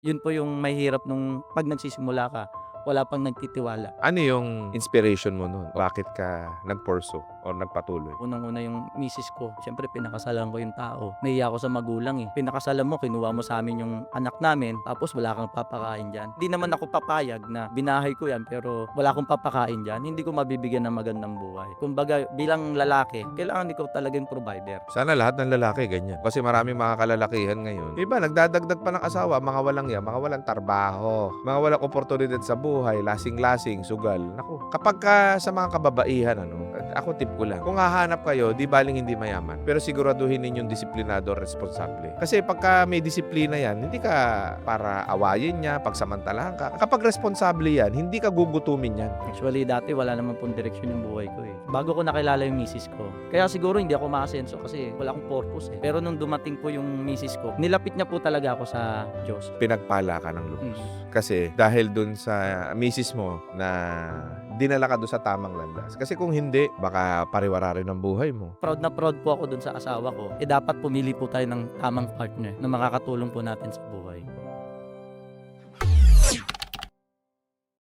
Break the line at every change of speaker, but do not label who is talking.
Yun po yung mahirap nung 'pag nagsisimula ka, wala pang nagtitiwala.
Ano yung inspiration mo nun? Bakit ka nag-pursue or nagpatuloy?
Unang-una yung misis ko, siyempre pinakasalan ko yung tao. Nahiya ako sa magulang, eh. Pinakasalan mo, kinuha mo sa'min yung anak namin, tapos wala kang papakain diyan. Hindi naman ako papayag na binahay ko yan, pero wala akong papakain diyan. Hindi ko mabibigyan ng magandang buhay. Kumbaga, bilang lalaki, kailangan ikaw talagang provider.
Sana lahat ng lalaki ganyan. Kasi maraming mga kalalakihan ngayon. Iba, nagdadagdag pa ng asawa, mga walang yan, mga walang trabaho, mga walang oportunidad sa buhay, lasing-lasing, sugal. Naku, kapag ka sa mga kababaihan, ako tip ko lang, kung hahanap kayo, di baling hindi mayaman. Pero siguraduhin ninyong disiplinado at responsable. Kasi pagka may disiplina yan, hindi ka para awayin niya, pagsamantalahan ka. Kapag responsable yan, hindi ka gugutumin yan.
Actually, dati wala naman pong direksyon yung buhay ko, eh. Bago ko nakilala yung misis ko. Kaya siguro hindi ako maasenso kasi wala akong purpose, eh. Pero nung dumating po yung misis ko, nilapit niya po talaga ako sa Diyos.
Pinagpala ka ng lubos. Kasi dahil dun sa misis mo na dinala ka doon sa tamang landas. Kasi kung hindi, baka pariwara rin ang buhay mo.
Proud na proud po ako dun sa asawa ko. Eh dapat pumili po tayo ng tamang partner na makakatulong po natin sa buhay.